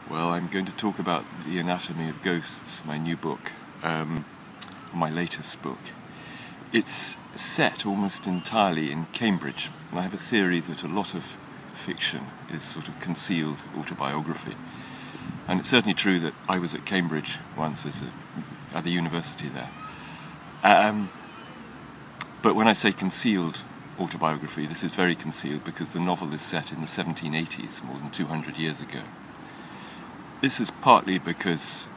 Well, I'm going to talk about The Anatomy of Ghosts, my new book, my latest book. It's set almost entirely in Cambridge, and I have a theory that a lot of fiction is sort of concealed autobiography. And it's certainly true that I was at Cambridge once at the university there. But when I say concealed autobiography, this is very concealed because the novel is set in the 1780s, more than 200 years ago. This is partly because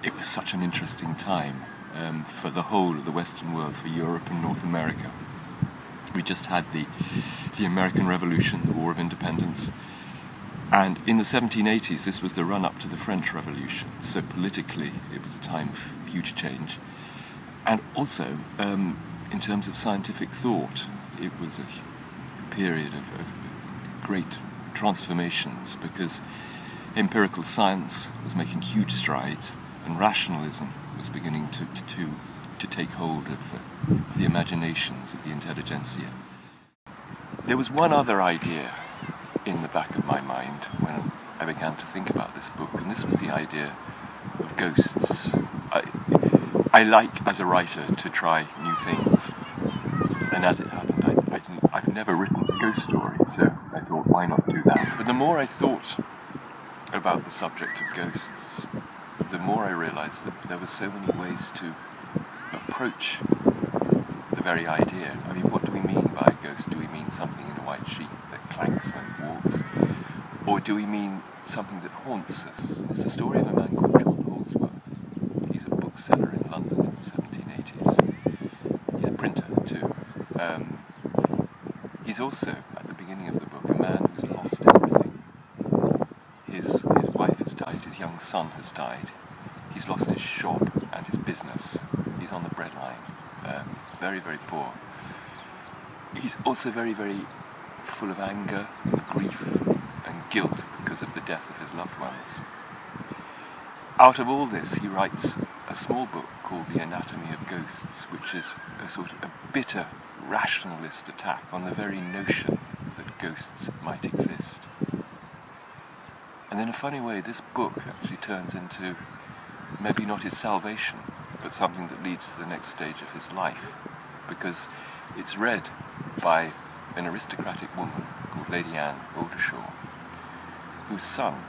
it was such an interesting time for the whole of the Western world, for Europe and North America. We just had the American Revolution, the War of Independence, and in the 1780s this was the run-up to the French Revolution, so politically it was a time of huge change. And also, in terms of scientific thought, it was a period of great transformations, because empirical science was making huge strides, and rationalism was beginning to take hold of the imaginations of the intelligentsia. There was one other idea in the back of my mind when I began to think about this book, and this was the idea of ghosts. I like, as a writer, to try new things, and as it happened, I've never written a ghost story, so I thought, why not do that? But the more I thought about the subject of ghosts, the more I realised that there were so many ways to approach the very idea. I mean, what do we mean by a ghost? Do we mean something in a white sheet that clanks when it walks? Or do we mean something that haunts us? It's the story of a man called John Holdsworth. He's a bookseller in London in the 1780s. He's a printer too. He's also, at the beginning of the book, a man who's lost everything. His wife has died, his young son has died, he's lost his shop and his business, he's on the breadline, very, very poor. He's also very, very full of anger and grief and guilt because of the death of his loved ones. Out of all this, he writes a small book called The Anatomy of Ghosts, which is a sort of a bitter rationalist attack on the very notion that ghosts might exist. And in a funny way, this book actually turns into maybe not his salvation, but something that leads to the next stage of his life, because it's read by an aristocratic woman called Lady Anne Oldershaw, whose son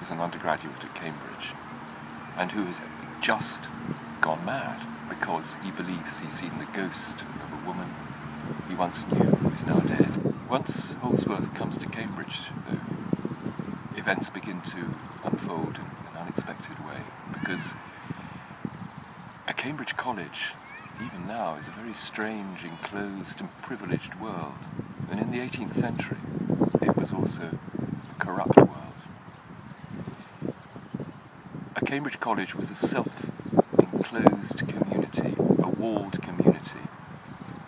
is an undergraduate at Cambridge, and who has just gone mad because he believes he's seen the ghost of a woman he once knew who is now dead. Once Holdsworth comes to Cambridge, though, events begin to unfold in an unexpected way, because a Cambridge college, even now, is a very strange, enclosed and privileged world. And in the 18th century, it was also a corrupt world. A Cambridge college was a self-enclosed community, a walled community.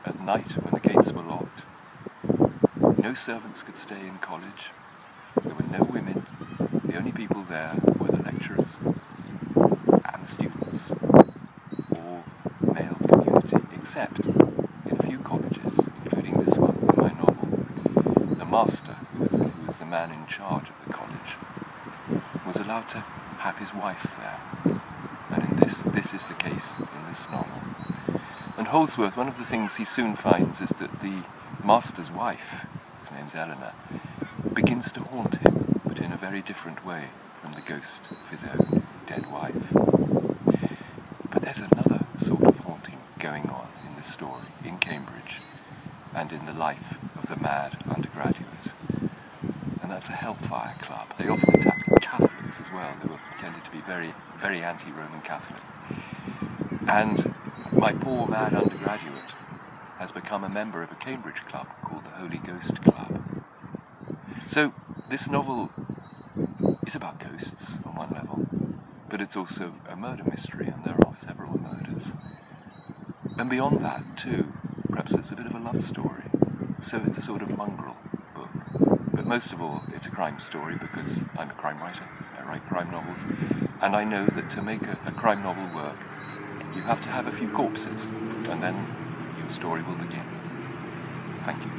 At night, when the gates were locked, no servants could stay in college. There were no women. The only people there were the lecturers and the students, all male community, except in a few colleges, including this one in my novel. The master, who was the man in charge of the college, was allowed to have his wife there. And this is the case in this novel. And Holdsworth, one of the things he soon finds is that the master's wife, his name's Eleanor, begins to haunt him, but in a very different way from the ghost of his own dead wife. But there's another sort of haunting going on in the story, in Cambridge, and in the life of the mad undergraduate. And that's a hellfire club. They often attack Catholics as well. They were tended to be very, very anti-Roman Catholic. And my poor mad undergraduate has become a member of a Cambridge club called the Holy Ghost Club. So this novel is about ghosts on one level, but it's also a murder mystery, and there are several murders. And beyond that too, perhaps it's a bit of a love story. So it's a sort of mongrel book. But most of all, it's a crime story, because I'm a crime writer, I write crime novels, and I know that to make a crime novel work, you have to have a few corpses, and then your story will begin. Thank you.